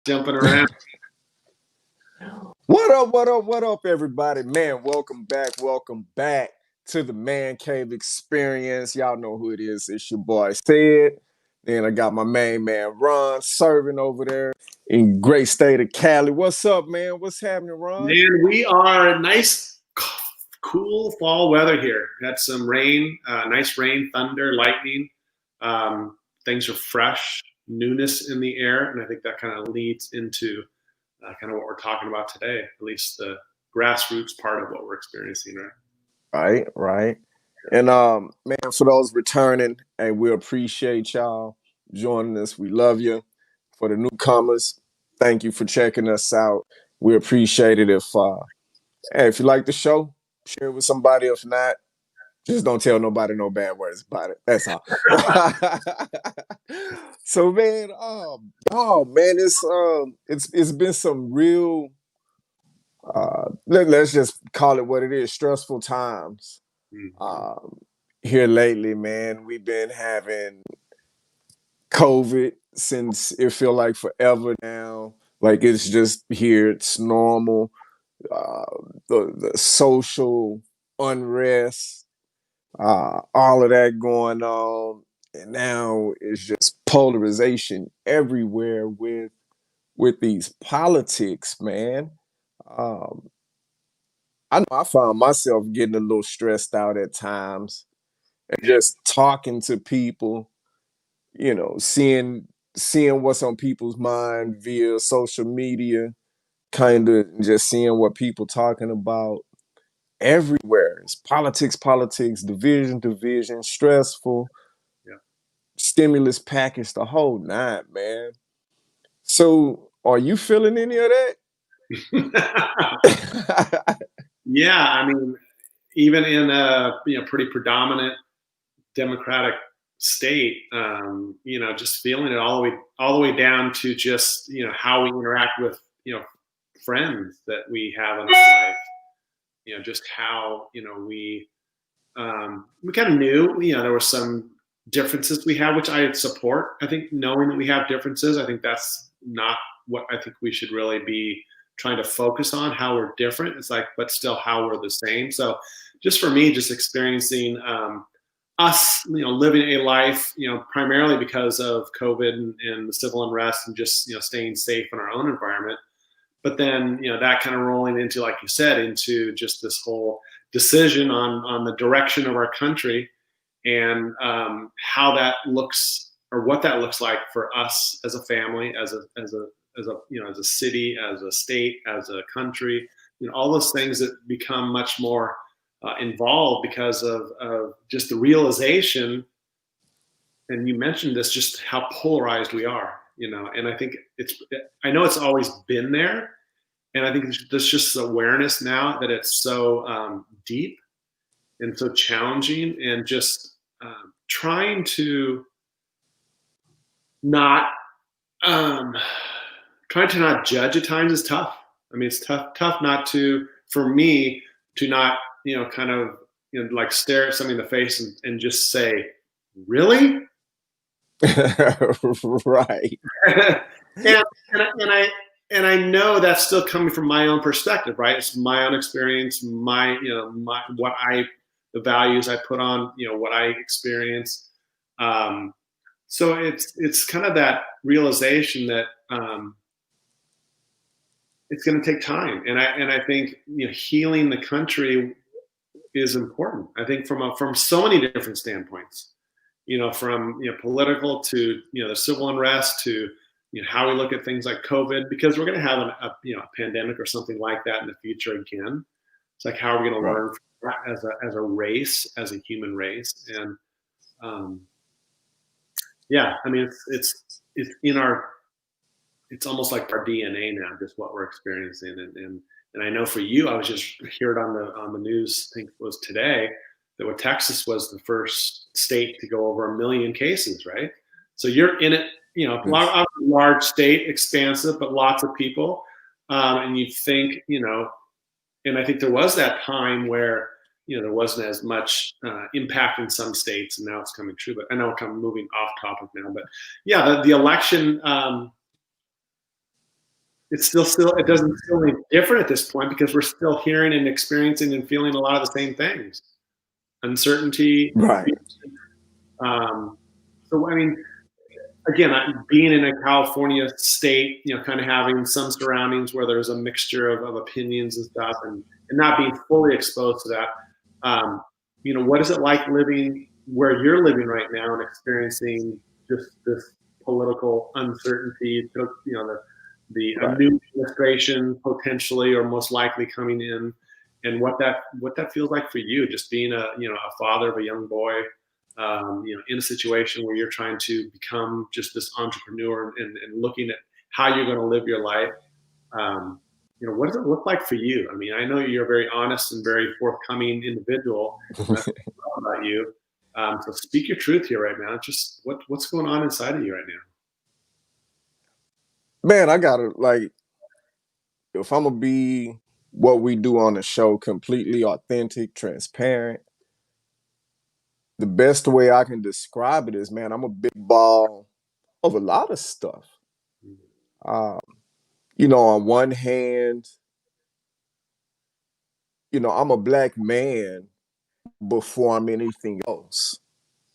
jumping around. What up, what up, what up, everybody? Man, welcome back to the Man Cave Experience. Y'all know who it is. It's your boy Sid. Then I got my main man Ron serving over there in great state of Cali. What's up, man? What's happening, Ron? Man, we are nice, cool fall weather here. Had some rain, nice rain, thunder, lightning. Things are fresh, newness in the air, and I think that kind of leads into kind of what we're talking about today, at least the grassroots part of what we're experiencing, right? Right. And man, for those returning, hey, we appreciate y'all joining us. We love you. For the newcomers, thank you for checking us out. We appreciate it. If you like the show, share it with somebody. If not, just don't tell nobody no bad words about it. That's all. So man, oh man, it's been some real let's just call it what it is, stressful times. Mm-hmm. Here lately, man, we've been having COVID since it feel like forever now. Like it's just here, it's normal. Uh, the social unrest, all of that going on, and now it's just polarization everywhere with these politics, man. Um, I know I found myself getting a little stressed out at times, and just talking to people, seeing what's on people's mind via social media, kind of just seeing what people talking about everywhere. It's politics, division, stressful, Yeah. stimulus package, the whole nine, man. So, are you feeling any of that? Yeah, I mean, even in a pretty predominant Democratic state, just feeling it all the way down to just how we interact with friends that we have in our life. Just how we kind of knew there were some differences we have, which I support. I think knowing that we have differences, I think that's not what I think we should really be trying to focus on. How we're different, it's like, but still how we're the same. So, just for me, just experiencing. Us, living a life, primarily because of COVID and the civil unrest and just, staying safe in our own environment. But then, that kind of rolling into, like you said, into just this whole decision on the direction of our country and how that looks or what that looks like for us as a family, as a city, as a state, as a country, all those things that become much more involved because of just the realization, and you mentioned this, just how polarized we are, and I know it's always been there, and I think there's just awareness now that it's so deep and so challenging, and just trying to not um, trying to not judge at times is tough. I mean, it's tough not to, for me, to not, kind of, like stare at something in the face and just say, really? Right. and, and I know that's still coming from my own perspective, right? It's my own experience, the values I put on, what I experience. So it's kind of that realization that it's going to take time, and I think healing the country is important. I think from so many different standpoints, from political to the civil unrest to how we look at things like COVID, because we're going to have a pandemic or something like that in the future again. It's like, how are we going to Right. learn from that as a race, as a human race? And yeah, I mean, it's in our, it's almost like our DNA now, just what we're experiencing. And I know for you, I was just heard on the news, I think it was today, that Texas was the first state to go over 1 million cases, right? So you're in it, a large state, expansive, but lots of people. And you think, and I think there was that time where, there wasn't as much impact in some states, and now it's coming true. But I know I'm kind of moving off topic now. But yeah, the election, it doesn't feel any different at this point because we're still hearing and experiencing and feeling a lot of the same things. Uncertainty, Right. um, so I mean, again, being in a California state, kind of having some surroundings where there's a mixture of opinions and stuff, and not being fully exposed to that. What is it like living where you're living right now and experiencing just this political uncertainty? A Right. new administration potentially or most likely coming in, and what that feels like for you, just being a father of a young boy, in a situation where you're trying to become just this entrepreneur and looking at how you're going to live your life. What does it look like for you? I mean, I know you're a very honest and very forthcoming individual, and that's what I love about you. So speak your truth here right now. Just what's going on inside of you right now? Man, I gotta like, if I'm gonna be what we do on the show, completely authentic, transparent, the best way I can describe it is, man, I'm a big ball of a lot of stuff. Um, on one hand, I'm a black man before I'm anything else,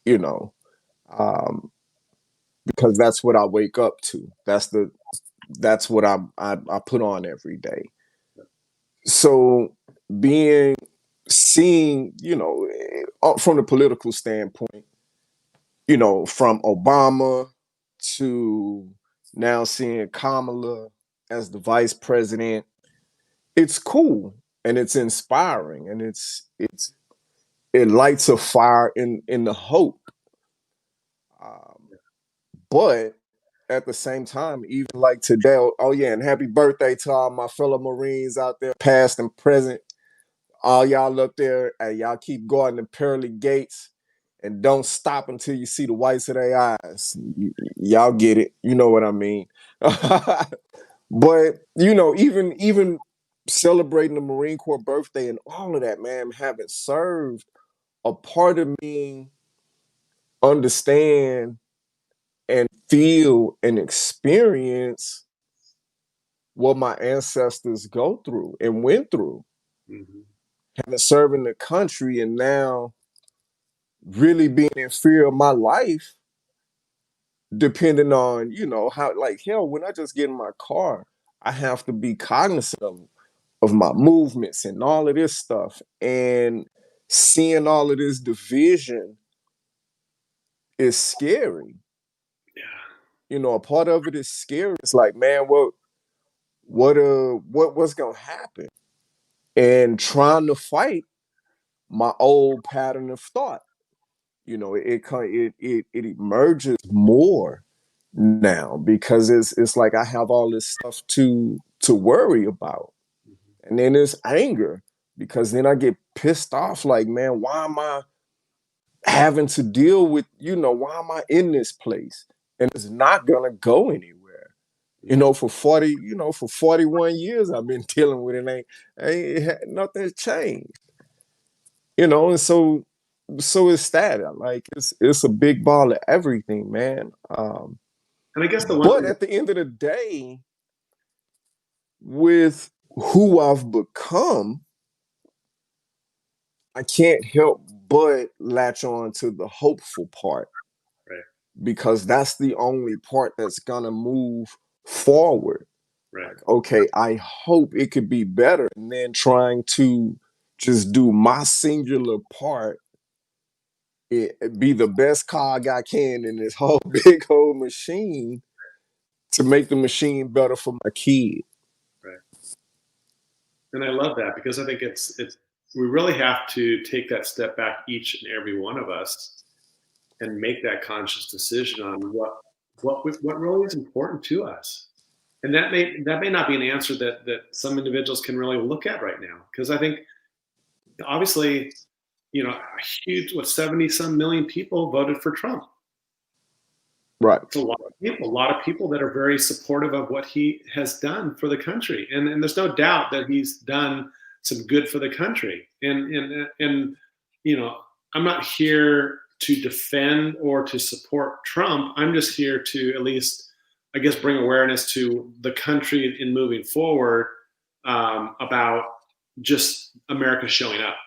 you know, um, because that's what I wake up to. That's what I put on every day. So being seeing, from the political standpoint, from Obama to now seeing Kamala as the vice president, it's cool and it's inspiring and it lights a fire in the hope. Um, but at the same time, even like today, oh yeah, and happy birthday to all my fellow Marines out there, past and present. All y'all up there, and y'all keep going the pearly gates and don't stop until you see the whites of their eyes. Y'all get it. You know what I mean. But even celebrating the Marine Corps birthday and all of that, man, having served, a part of me understand and feel and experience what my ancestors go through and went through. Mm-hmm. Having served in the country and now really being in fear of my life, depending on, how, like, hell, when I just get in my car, I have to be cognizant of my movements and all of this stuff. And seeing all of this division is scary. Yeah. A part of it is scary. It's like, man, what's gonna happen? And trying to fight my old pattern of thought. It emerges more now because it's like I have all this stuff to worry about. Mm-hmm. And then there's anger because then I get pissed off like, man, why am I having to deal with, why am I in this place? And it's not gonna go anywhere. For 41 years I've been dealing with it. Nothing's changed. And so it's that. Like it's a big ball of everything, man. And I guess the one But thing. at the end of the day, with who I've become, I can't help but latch on to the hopeful part Right, because that's the only part that's gonna move forward. right, Like, okay, I hope it could be better. And then trying to just do my singular part, be the best cog I can in this whole big old machine to make the machine better for my kid. right. And I love that because I think it's we really have to take that step back, each and every one of us, and make that conscious decision on what really is important to us. And that may not be an answer that some individuals can really look at right now, because I think obviously, a huge, 70 some million people voted for Trump. Right, It's a lot of people that are very supportive of what he has done for the country, and there's no doubt that he's done some good for the country. And you know, I'm not here to defend or to support Trump. I'm just here to at least I guess, bring awareness to the country in moving forward, about just America showing up.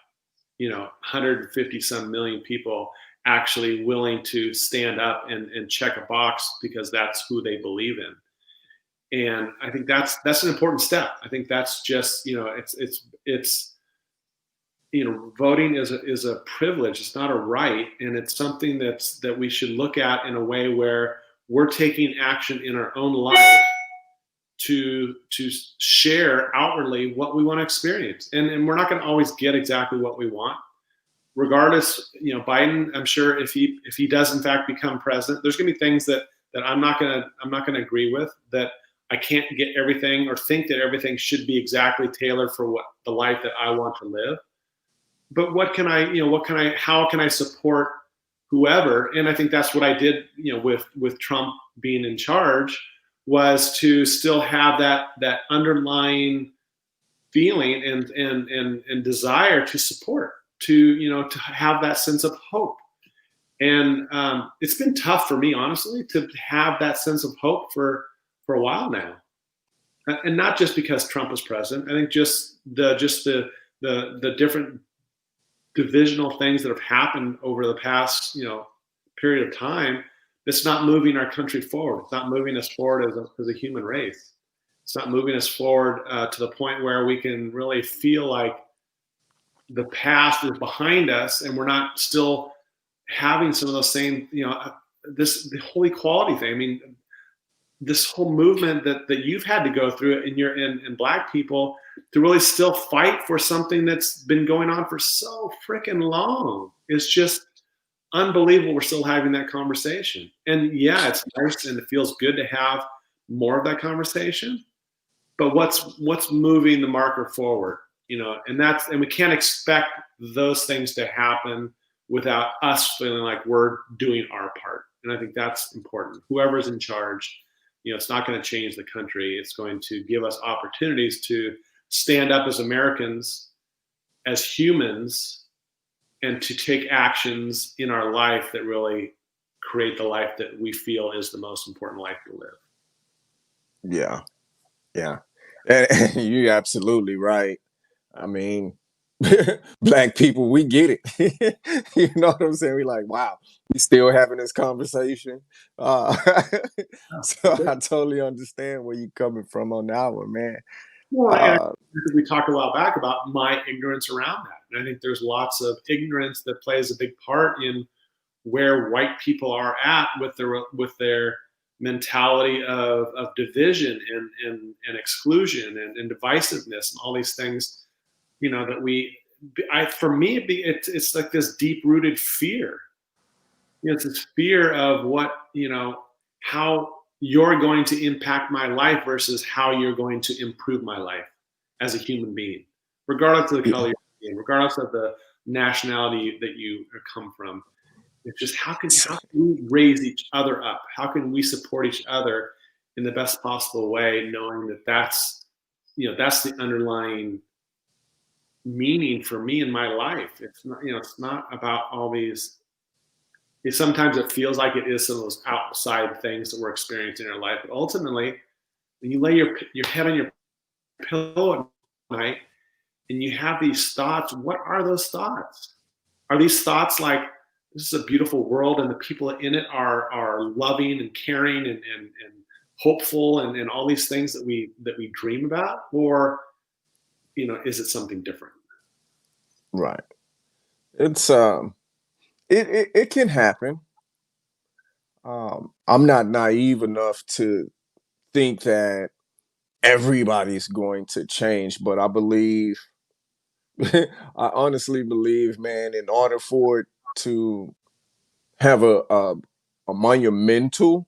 150 some million people actually willing to stand up and check a box because that's who they believe in. And I think that's an important step. I think that's just, it's voting is a privilege. It's not a right, and it's something that we should look at in a way where we're taking action in our own life to share outwardly what we want to experience. And we're not going to always get exactly what we want. Regardless, Biden, I'm sure if he does in fact become president, there's going to be things that I'm not going to agree with, that I can't get everything or think that everything should be exactly tailored for what the life that I want to live. But how can I support whoever? And I think that's what I did, with Trump being in charge, was to still have that underlying feeling and desire to support, to have that sense of hope. And it's been tough for me, honestly, to have that sense of hope for a while now, and not just because Trump was president. I think just the different divisional things that have happened over the past period of time. It's not moving our country forward. It's not moving us forward as a human race. It's not moving us forward to the point where we can really feel like the past is behind us and we're not still having some of those same, the whole equality thing. I mean, this whole movement that you've had to go through in Black people, to really still fight for something that's been going on for so freaking long. It's just unbelievable we're still having that conversation. And yeah, it's nice and it feels good to have more of that conversation. But what's moving the marker forward? And we can't expect those things to happen without us feeling like we're doing our part. And I think that's important. Whoever's in charge, it's not going to change the country. It's going to give us opportunities to stand up as Americans, as humans, and to take actions in our life that really create the life that we feel is the most important life to live. Yeah, yeah, and you're absolutely right. I mean, Black people, we get it. You know what I'm saying? We like, wow, we still having this conversation. Uh, so I totally understand where you're coming from on that one, man. Well, and Uh, we talked a while back about my ignorance around that. And I think there's lots of ignorance that plays a big part in where white people are at with their mentality of division and exclusion and divisiveness and all these things, that for me, it's like this deep rooted fear. It's this fear of how you're going to impact my life versus how you're going to improve my life as a human being, regardless of the color yeah, you're in, regardless of the nationality that you come from. It's just how can we raise each other up? How can we support each other in the best possible way, knowing that that's the underlying meaning for me in my life. It's not about all these. Sometimes it feels like it is some of those outside things that we're experiencing in our life, but ultimately, when you lay your head on your pillow at night and you have these thoughts, what are those thoughts? Are these thoughts like, this is a beautiful world and the people in it are loving and caring and hopeful and all these things that we dream about? Or is it something different? right. It's it can happen. I'm not naive enough to think that everybody's going to change, but I believe, I honestly believe, man, in order for it to have a monumental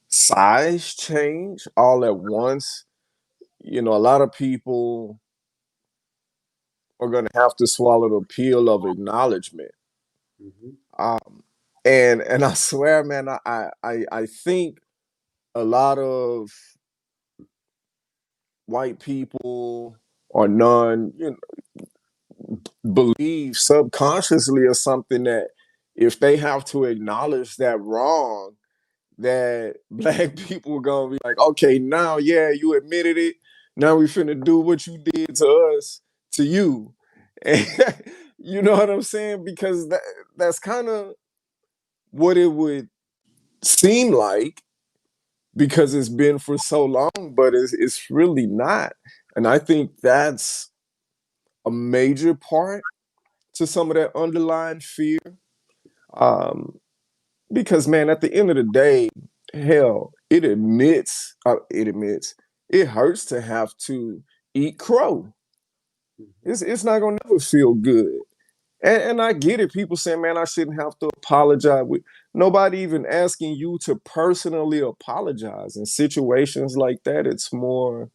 size change all at once, a lot of people are going to have to swallow the pill of acknowledgement. Mm-hmm. Um, and I swear, man, I think a lot of white people or none, believe subconsciously or something that if they have to acknowledge that wrong, that black people were gonna be like, okay, now, yeah, you admitted it. Now we finna do what you did to us, to you. And you know what I'm saying? Because that's kind of what it would seem like because it's been for so long, but it's really not. And I think that's a major part to some of that underlying fear. Um, because man, at the end of the day, hell, it admits it hurts to have to eat crow. It's not gonna never feel good. And I get it. People saying, man, I shouldn't have to apologize. Nobody even asking you to personally apologize. In situations like that, it's more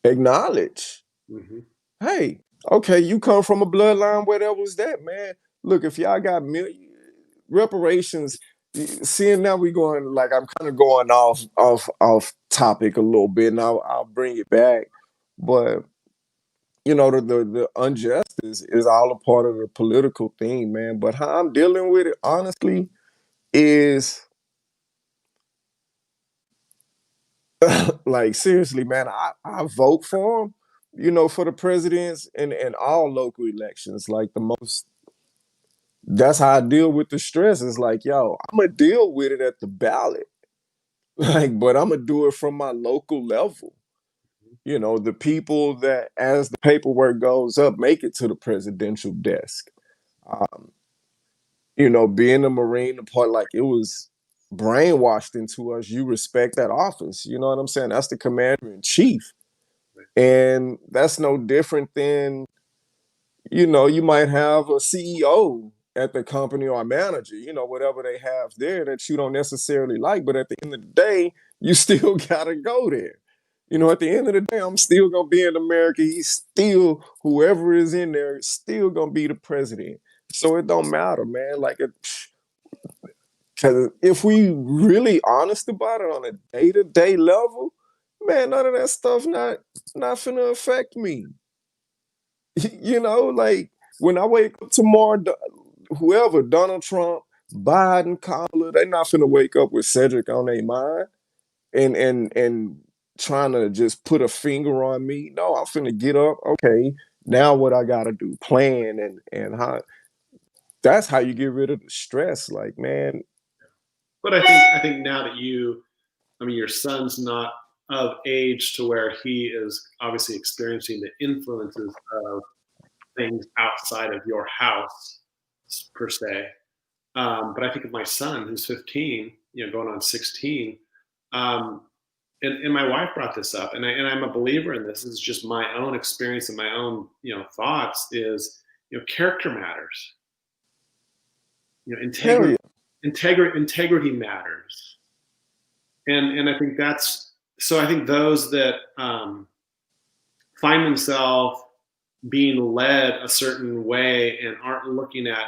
acknowledge. Mm-hmm. Hey, okay, you come from a bloodline where there was that, man. Look, if y'all got reparations, seeing now we going like I'm kind of going off topic a little bit, and I'll bring it back. But you know, the injustice is all a part of the political thing, man. But how I'm dealing with it, honestly, is like seriously, man. I vote for him, you know, for the presidents and all local elections. Like the most, that's how I deal with the stress. It's like, yo, I'm gonna deal with it at the ballot, like, but I'm gonna do it from my local level. You know, the people that, as the paperwork goes up, make it to the presidential desk. Um, you know, being a Marine, the part like it was brainwashed into us. You respect that office. You know what I'm saying? That's the commander in chief. And that's no different than, you know, you might have a CEO at the company or a manager, you know, whatever they have there that you don't necessarily like. But at the end of the day, you still gotta go there. You know, at the end of the day, I'm still gonna be in America. He's still, whoever is in there, is still gonna be the president. So it don't matter, man. Like, because if we really honest about it on a day-to-day level, man, none of that stuff not finna affect me. You know, like when I wake up tomorrow, whoever, Donald Trump, Biden, Kamala, they not finna wake up with Cedric on their mind and trying to just put a finger on me. No, I'm finna get up. Okay, now what I gotta do? Plan and how. That's how you get rid of the stress. Like, man, But I think now that I mean, your son's not of age to where he is obviously experiencing the influences of things outside of your house per se. But I think of my son who's 15, you know, going on 16. Um, and my wife brought this up, and I'm a believer in this. This is just my own experience and my own, you know, thoughts. Is, you know, character matters. You know, hell yeah. integrity matters, and I think that's so. I think those that find themselves being led a certain way and aren't looking at,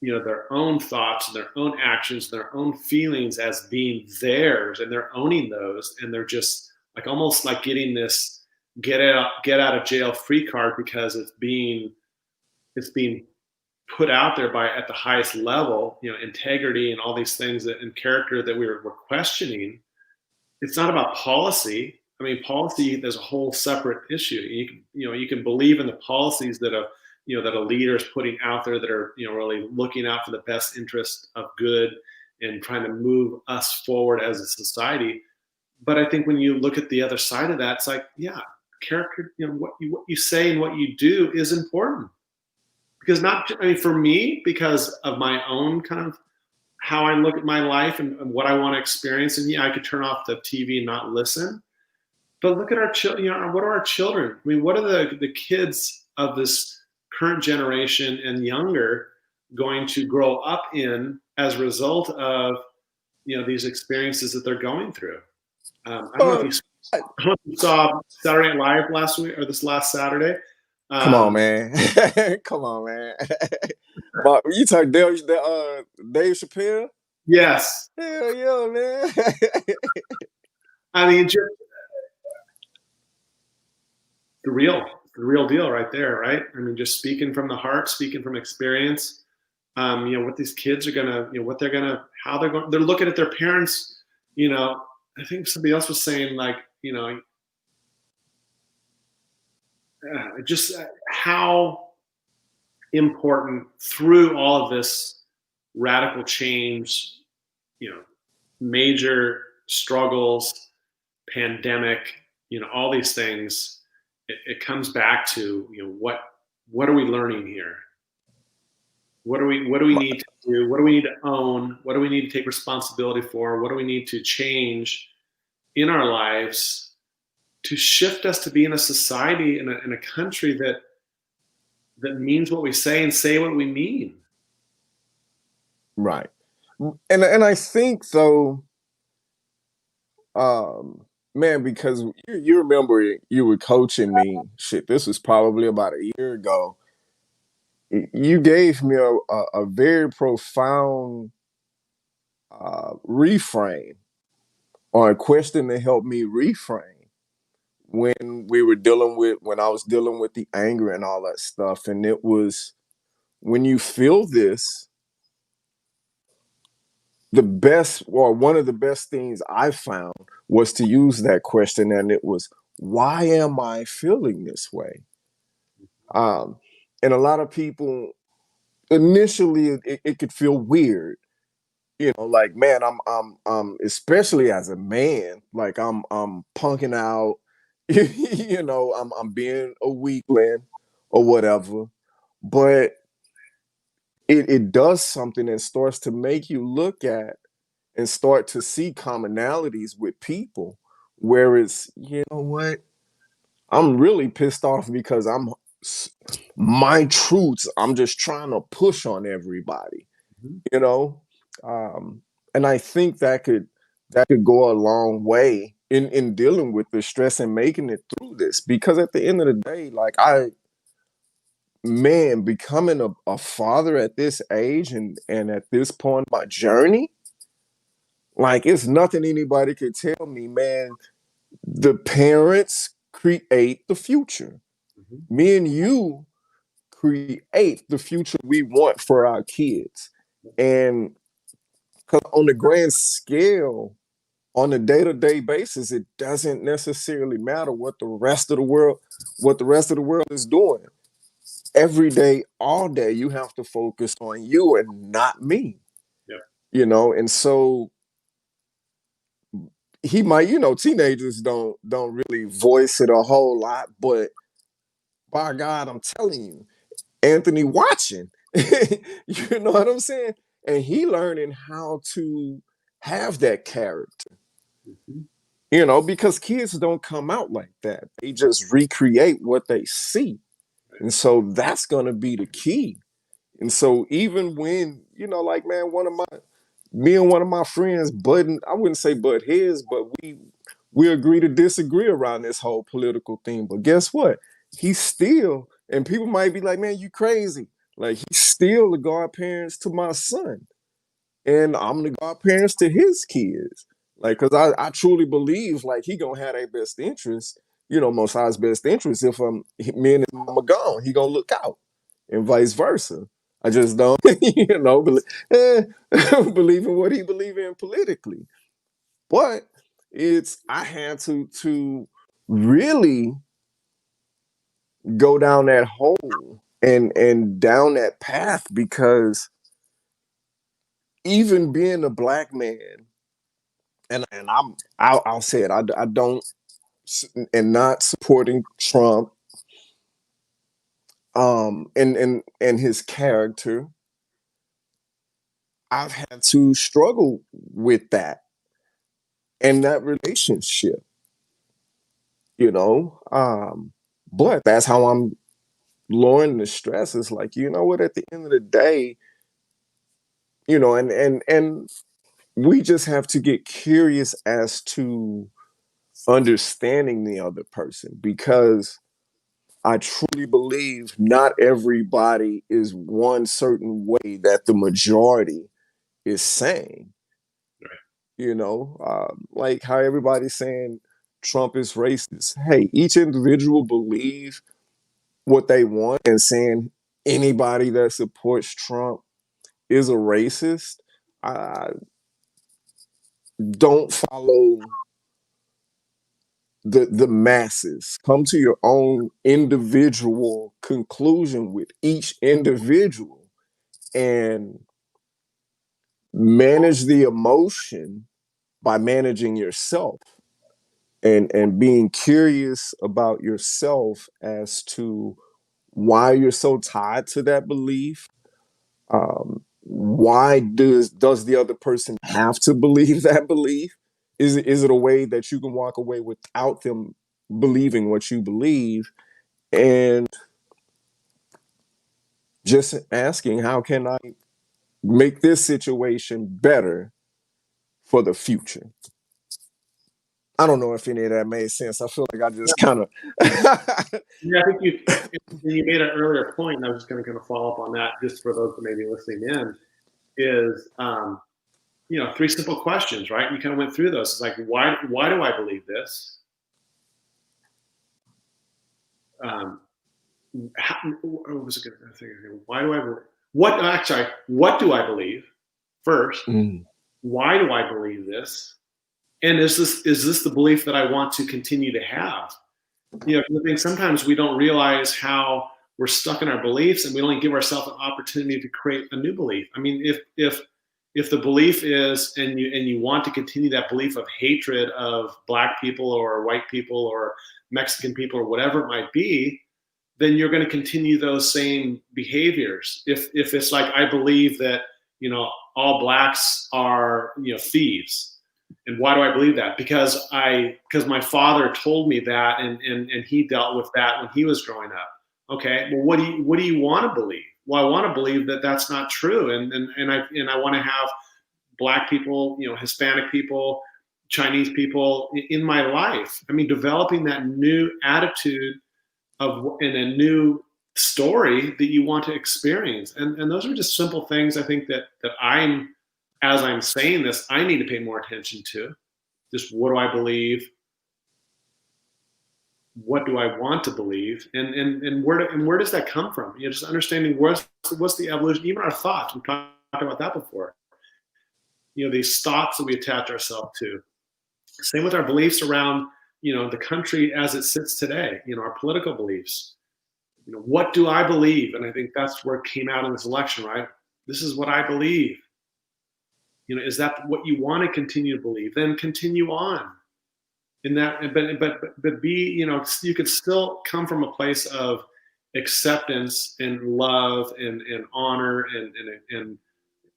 you know, their own thoughts and their own actions, their own feelings as being theirs, and they're owning those, and they're just like almost like getting this get out of jail free card because it's being put out there by at the highest level, you know, integrity and all these things that in character that we're questioning. It's not about policy. I mean, policy is a whole separate issue. You can believe in the policies that a leader is putting out there that are, you know, really looking out for the best interest of good and trying to move us forward as a society. But I think when you look at the other side of that, it's like, yeah, character, you know, what you say and what you do is important. Because not, I mean, for me, because of my own kind of how I look at my life and what I want to experience. And yeah, I could turn off the TV and not listen. But look at our children. You know, what are our children? I mean, what are the kids of this current generation and younger going to grow up in as a result of, you know, these experiences that they're going through? I don't know if Uh, you, I don't know if you saw Saturday Night Live last week or this last Saturday. Come on, Um, man. Come on, man. But you talk Dave Chappelle? yes, Hell yeah, man. I mean, just the real deal right there, right? I mean, just speaking from the heart, speaking from experience. what these kids are gonna, what they're gonna, how they're going, they're looking at their parents. I think somebody else was saying like, just how important through all of this radical change, you know, major struggles, pandemic, all these things, it comes back to, what are we learning here? What do we need to do? What do we need to own? What do we need to take responsibility for? What do we need to change in our lives to shift us to be in a society, in a country that means what we say and say what we mean? Right. And I think though, um, man, because you remember you were coaching me. Shit, this was probably about a year ago. You gave me a very profound reframe or a question to help me reframe when I was dealing with the anger and all that stuff. And it was, when you feel this, the best, or one of the best things I found was to use that question, and it was, why am I feeling this way? Um, and a lot of people initially it could feel weird, like, man, especially as a man, like I'm punking out, I'm being a weakling or whatever. But it does something and starts to make you look at and start to see commonalities with people, where it's, you know what, I'm really pissed off because my truths, I'm just trying to push on everybody, Mhm. you know. um and I think that could go a long way in dealing with the stress and making it through this, because at the end of the day, like, man, becoming a father at this age and at this point in my journey, like, it's nothing anybody could tell me, man. The parents create the future. Mhm. Me and you create the future we want for our kids. And 'cause on the grand scale, on a day-to-day basis, it doesn't necessarily matter what the rest of the world is doing. Every day, all day, you have to focus on you and not me. Yep. And so he might, teenagers don't really voice it a whole lot, but by God, I'm telling you, Anthony watching. You know what I'm saying? And he learning how to have that character, Mhm. because kids don't come out like that. They just recreate what they see. Right. And so that's going to be the key. And so even when, like, man, me and one of my friends, I wouldn't say butt heads, but we agree to disagree around this whole political thing. But guess what? He's still, and people might be like, man, you crazy. Like, he's still the godparents to my son. And I'm the godparents to his kids. Like, cause I truly believe like he gonna have their best interest, Most High's best interest. If me and his mama gone, he gonna look out, and vice versa. I just don't, believe in what he believe in politically. But I had to really go down that hole and down that path, because even being a black man, and I'll say it, I don't, and not supporting Trump, and his character, I've had to struggle with that and that relationship, but that's how I'm lowering the stress. Is like, you know what, at the end of the day, and we just have to get curious as to understanding the other person, because I truly believe not everybody is one certain way that the majority is saying. Right. Like how everybody's saying Trump is racist. Hey, each individual believe what they want, and saying anybody that supports Trump is a racist, uh, don't follow the masses. Come to your own individual conclusion with each individual and manage the emotion by managing yourself and being curious about yourself as to why you're so tied to that belief. Why does the other person have to believe that belief? Is it a way that you can walk away without them believing what you believe? And just asking, how can I make this situation better for the future? I don't know if any of that made sense. I feel like I just kind of Yeah, I think you made an earlier point, and I was just going to kind of follow up on that, just for those that may be listening in, is three simple questions, right? You kind of went through those. It's like, why do I believe this? What was it going to think? Why do I believe? What do I believe first? Mm. Why do I believe this? And is this the belief that I want to continue to have? I think sometimes we don't realize how we're stuck in our beliefs, and we only give ourselves an opportunity to create a new belief. I mean, if the belief is, and you want to continue that belief of hatred of Black people or white people or Mexican people or whatever it might be, then you're going to continue those same behaviors. If it's like, I believe that all Blacks are thieves. And why do I believe that? Because my father told me that, and he dealt with that when he was growing up. Okay, well, what do you want to believe? Well, I want to believe that that's not true, and I want to have Black people, Hispanic people, Chinese people in my life. I mean, developing that new attitude in a new story that you want to experience, and those are just simple things. I think that as I'm saying this, I need to pay more attention to. Just, what do I believe? What do I want to believe? And where does that come from? Just understanding what's the evolution, even our thoughts. We talked about that before. These thoughts that we attach ourselves to. Same with our beliefs around the country as it sits today. Our political beliefs. What do I believe? And I think that's where it came out in this election, right? This is what I believe. Is that what you want to continue to believe? Then continue on in that. But be, you could still come from a place of acceptance and love and honor and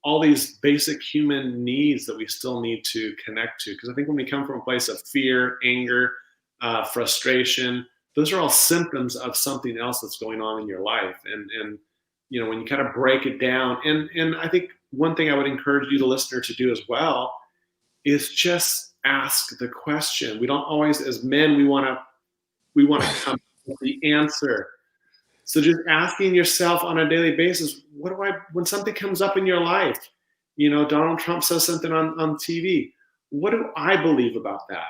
all these basic human needs that we still need to connect to. Because I think when we come from a place of fear, anger, frustration, those are all symptoms of something else that's going on in your life. And when you kind of break it down, and I think one thing I would encourage you, the listener, to do as well is just ask the question. We don't always, as men, we want to come up with the answer. So just asking yourself on a daily basis, when something comes up in your life, Donald Trump says something on TV, what do I believe about that?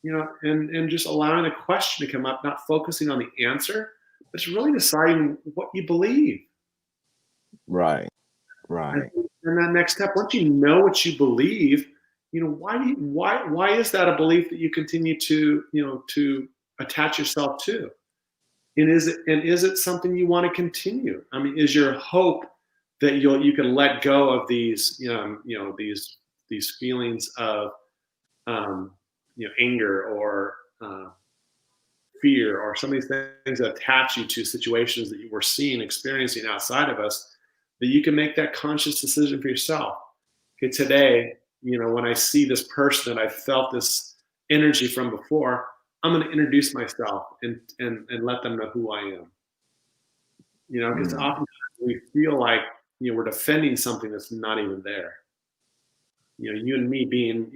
And just allowing the question to come up, not focusing on the answer, but just really deciding what you believe. Right. And that next step, once you know what you believe, why is that a belief that you continue to attach yourself to? And is it something you want to continue? I mean, is your hope that you can let go of these these feelings of anger or fear, or some of these things that attach you to situations that you were experiencing outside of us, that you can make that conscious decision for yourself. Okay, today, when I see this person that I felt this energy from before, I'm going to introduce myself and let them know who I am. Because oftentimes we feel like we're defending something that's not even there. You and me being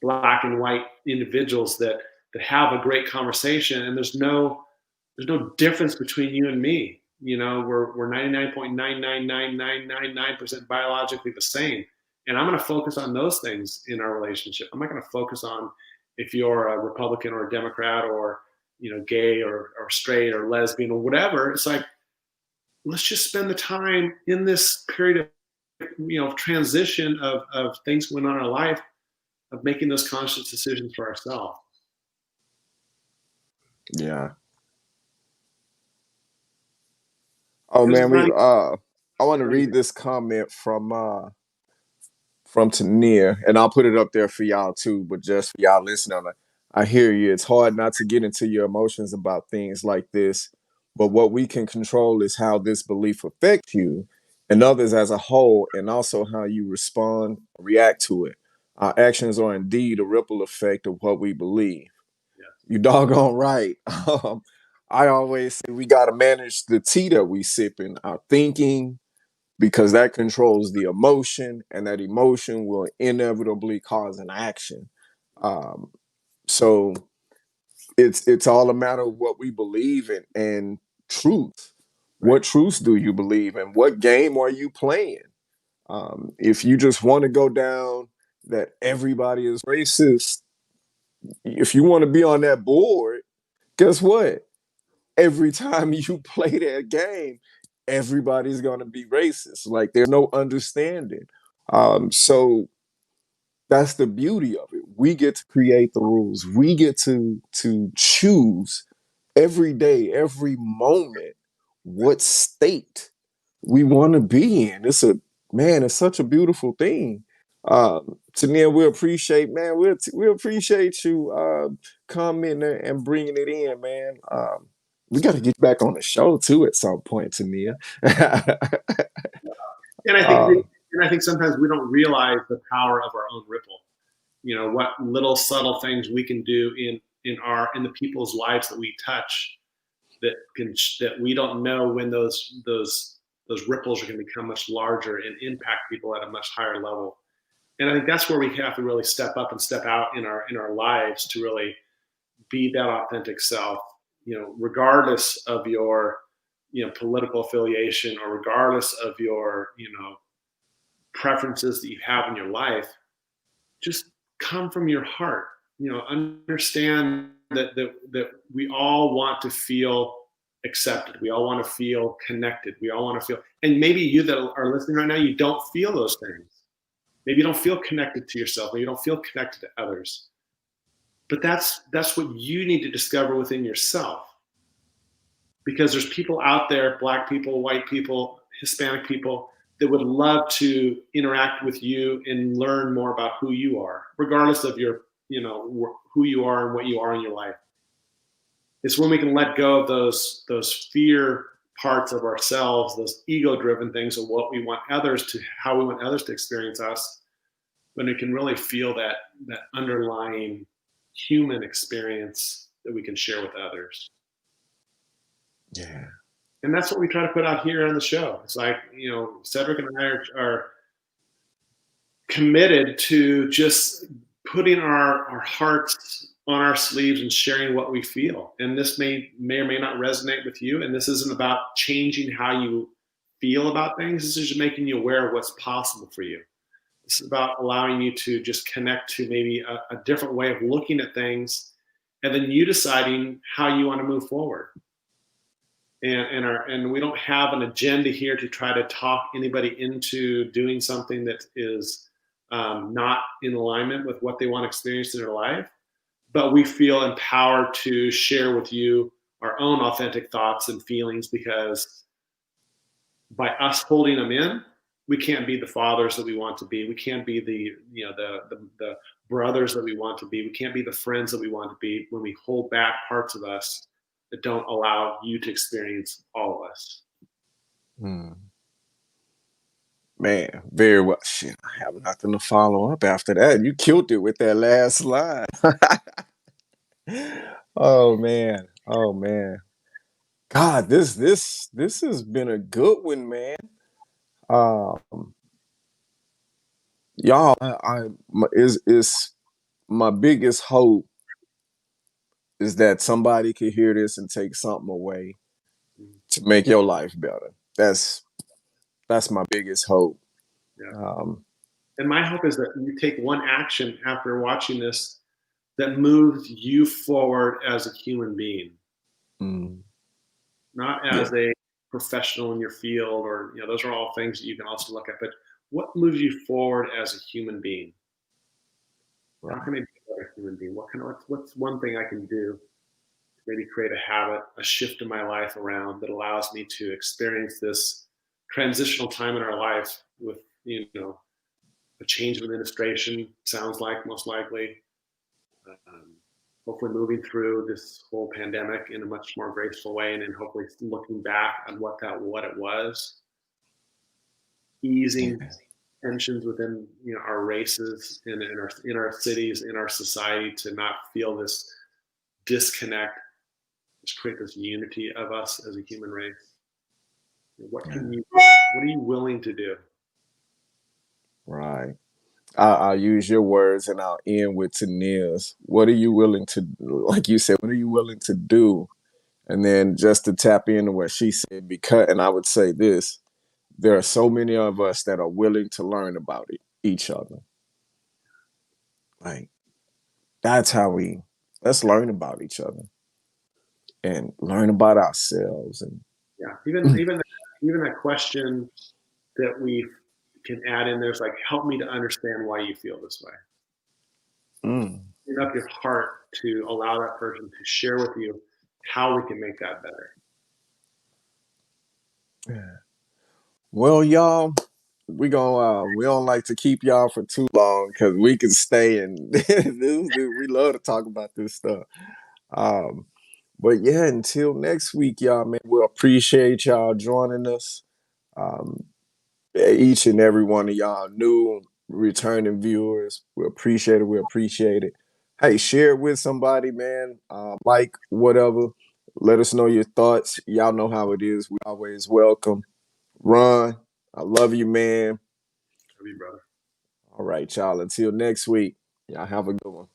Black and white individuals that have a great conversation, and there's no difference between you and me. We're 99.99999% biologically the same, and I'm going to focus on those things in our relationship. I'm not going to focus on if you're a Republican or a Democrat or gay or straight or lesbian or whatever. It's like, let's just spend the time in this period of transition of things going on in our life, of making those conscious decisions for ourselves. Yeah. Oh Because man, it's not I want to even read this comment from Tania, and I'll put it up there for y'all too. But just for y'all listening, I hear you. It's hard not to get into your emotions about things like this, but what we can control is how this belief affects you and others as a whole, and also how you respond, react to it. Our actions are indeed a ripple effect of what we believe. yes, You doggone right. I always say we got to manage the tea that we sip in our thinking, because that controls the emotion, and that emotion will inevitably cause an action. Um, so it's all a matter of what we believe in and truth. right, What truths do you believe in? What game are you playing? If you just want to go down that everybody is racist, if you want to be on that board, guess what? Every time you play that game, everybody's going to be racist. Like there's no understanding. So that's the beauty of it. We get to create the rules. We get to choose every day, every moment, what state we want to be in. It's such a beautiful thing. Tania, we appreciate, man. We appreciate you coming and bringing it in, man. We got to get back on the show too at some point, Tania. and I think um, sometimes we don't realize the power of our own ripple. What little subtle things we can do in the people's lives that we touch, that we don't know when those ripples are going to become much larger and impact people at a much higher level. And I think that's where we have to really step up and step out in our lives to really be that authentic self, regardless of your political affiliation, or regardless of your preferences that you have in your life. Just come from your heart. Understand that we all want to feel accepted. We all want to feel connected. We all want to feel, and maybe you that are listening right now, you don't feel those things. Maybe you don't feel connected to yourself. Maybe you don't feel connected to others. But that's what you need to discover within yourself. Because there's people out there, Black people, white people, Hispanic people, that would love to interact with you and learn more about who you are, regardless of who you are and what you are in your life. It's when we can let go of those fear parts of ourselves, those ego-driven things of how we want others to experience us, when we can really feel that underlying human experience that we can share with others. yeah. And that's what we try to put out here on the show. It's like, Cedric and I are committed to just putting our hearts on our sleeves and sharing what we feel. And this may or may not resonate with you. And this isn't about changing how you feel about things. This is just making you aware of what's possible for you. This is about allowing you to just connect to maybe a different way of looking at things, and then you deciding how you want to move forward. And we don't have an agenda here to try to talk anybody into doing something that is not in alignment with what they want to experience in their life. But we feel empowered to share with you our own authentic thoughts and feelings, because by us holding them in, we can't be the fathers that we want to be. We can't be the brothers that we want to be. We can't be the friends that we want to be when we hold back parts of us that don't allow you to experience all of us. Hmm. Man, very well. Shit, I have nothing to follow up after that. You killed it with that last line. Oh man. Oh man. God, this has been a good one, man. Um, y'all, is my biggest hope is that somebody could hear this and take something away Mm, to make your life better. That's my biggest hope. yeah. Um, And my hope is that you take one action after watching this that moves you forward as a human being, mm, not yeah. as a professional in your field, or those are all things that you can also look at. But what moves you forward as a human being? How Right. can I be a better human being? What's one thing I can do to maybe create a habit, a shift in my life around that allows me to experience this transitional time in our life with a change of administration, sounds like, most likely. Um, Hopefully moving through this whole pandemic in a much more graceful way, and then hopefully looking back on what it was, Yeah. easing tensions within our races, in our cities, in our society, to not feel this disconnect, just create this unity of us as a human race. What are you willing to do? Right. I'll use your words and I'll end with Tania's. What are you willing to, like you said, what are you willing to do? And then just to tap into what she said, because, and I would say this, there are so many of us that are willing to learn about each other. Like, that's how let's learn about each other and learn about ourselves. And Yeah, even that question that we can add in there's like, help me to understand why you feel this way. mm, Open up your heart to allow that person to share with you how we can make that better. yeah. Well, y'all, we don't like to keep y'all for too long because we can stay and we love to talk about this stuff. Um, but yeah, until next week, y'all, man, we appreciate y'all joining us. Um, each and every one of y'all new returning viewers, we appreciate it. We appreciate it. Hey, share it with somebody, man. Like whatever. Let us know your thoughts. Y'all know how it is. We always welcome. Ron, I love you, man. Love you, brother. All right, y'all. Until next week, y'all have a good one.